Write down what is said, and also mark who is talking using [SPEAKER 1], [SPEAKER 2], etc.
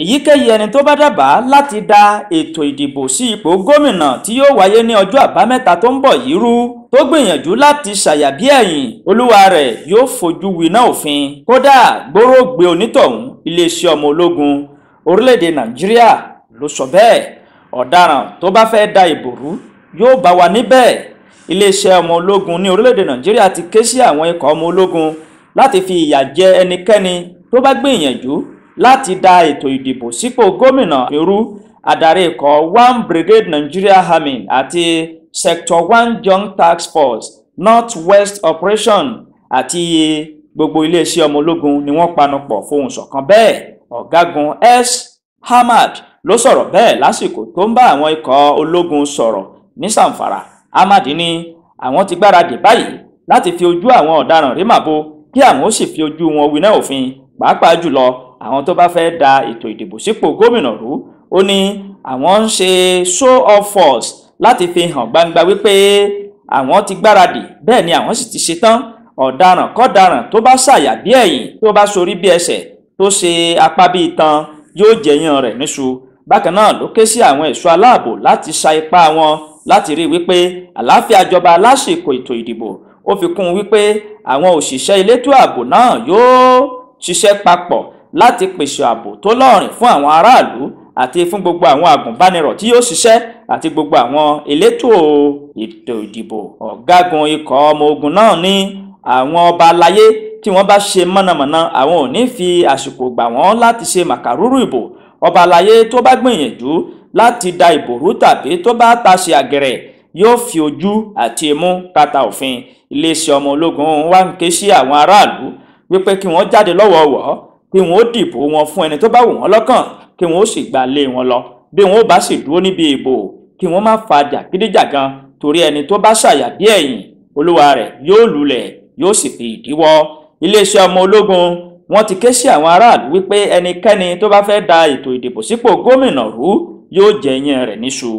[SPEAKER 1] èyíkéyìí ẹni tó bá dábàá láti da ètò ìdìbò sí ipò gómìnà tí yóò wáyé ní ọjọ́ àbámẹ́ta tó ń bọ̀ yìí rú tó gbìyànjú láti ṣàyàbí ẹ̀yìn olúwa rẹ̀ yóò fojú winá òfin. kódà gbóró gbé onítọ̀hún iléeṣẹ́ ọmọ ológun orílẹ̀-èdè nàìjíríà ló sọ bẹ́ẹ̀. ọ̀daràn tó bá fẹ́ da ìbò rú yóò bá wa níbẹ̀. iléeṣẹ́ ọmọ ológun ní orílẹ̀-èdè nàìjíríà ti ké sí àwọn ikọ̀ ọmọ ológun láti fi ìyà jẹ ẹnikẹ́ni tó bá gbìyànjú láti da ètò ìdìbò sípò gómìnà irú. adarí ikọ̀ 1 Brigade Nigeria Army àti Sector 1 Joint Task Force North West Operation àti gbogbo iléeṣẹ́ ọmọ ológun ni wọ́n panupọ̀ fohùn ṣọ̀kan bẹ́ẹ̀. ọ̀gágun S. Ahmad ló sọ̀rọ̀ bẹ́ẹ̀ lásìkò tó ń bá àwọn ikọ̀ ológun sọ̀rọ̀ ní Zamfara. Ahmad ní àwọn ti gbáradì báyìí láti fi ojú àwọn ọ̀daràn rí màbo kí àwọn ó sì fi ojú wọn winá òfin, pàápàá jùlọ àwọn tó bá fẹ́ da ètò ìdìbò sípò gómìnà rú. ó ní àwọn ń ṣe show of force láti fi hàn gbangba wípé àwọn ti gbáradì, bẹ́ẹ̀ ni àwọn sì ti ṣetán. ọ̀daràn kọ́daràn tó bá ṣàyà bí ẹ̀yìn, tó bá sorí bí ẹsẹ̀, tó ṣe apá bí itan yóò jẹyàn rẹ̀ níṣu. bákan náà ló ké sí àwọn ẹ̀ṣọ́ aláàbò láti sa ipá wọn láti rí wípé àlàáfíà jọba lásìkò ètò ìdìbò. ó fi kún un wípé àwọn òṣìṣẹ́ elétò ààbò náà yóò ṣiṣẹ́ papọ̀ láti pèsè ààbò tó lọ́rìn fún àwọn aráàlú àti fún gbogbo àwọn agùnbánirọ̀ tí yóò ṣiṣẹ́ àti gbogbo àwọn elétò ètò ìdìbò. ọ̀gágun ikọ̀ ọmọ ogun náà ní àwọn ọba aláyé tí wọ́n bá ṣe mọ̀nàmọ́ná àwọn ò ní fi àsìkò gbà wọ́n láti ṣe màkàrúrù ìbò. ọba aláyé tó bá gbìyànjú láti da ìbò rú tàbí tó bá taṣe àgẹ̀rẹ̀ yóò fi ojú àti imú kàtà òfin. iléeṣẹ́ ọmọ ológun wá ń ké sí àwọn aráàlú wípé kí wọ́n jáde lọ́wọ̀ọ̀wọ́, kí wọ́n ó dìbò wọn fún ẹni tó bá wù wọ́n lọ́kàn, kí wọ́n ó sì gba lé wọn lọ. bí wọ́n ó bá sì dúró níbi ìbò kí wọ́n má fa jàgídíjàgan, torí ẹni tó bá ṣàyà bí ẹ̀yìn olúwa rẹ̀ yóò lulẹ̀ yóò sì fi ìdíwọ́. iléeṣẹ́ ọmọ ológun wọ́n ti ké sí àwọn aráàlú wípé ẹnikẹ́ni tó bá fẹ́ da ètò ìdìbò sípò gómìnà rú yóò jẹ iyán rẹ̀ níṣu.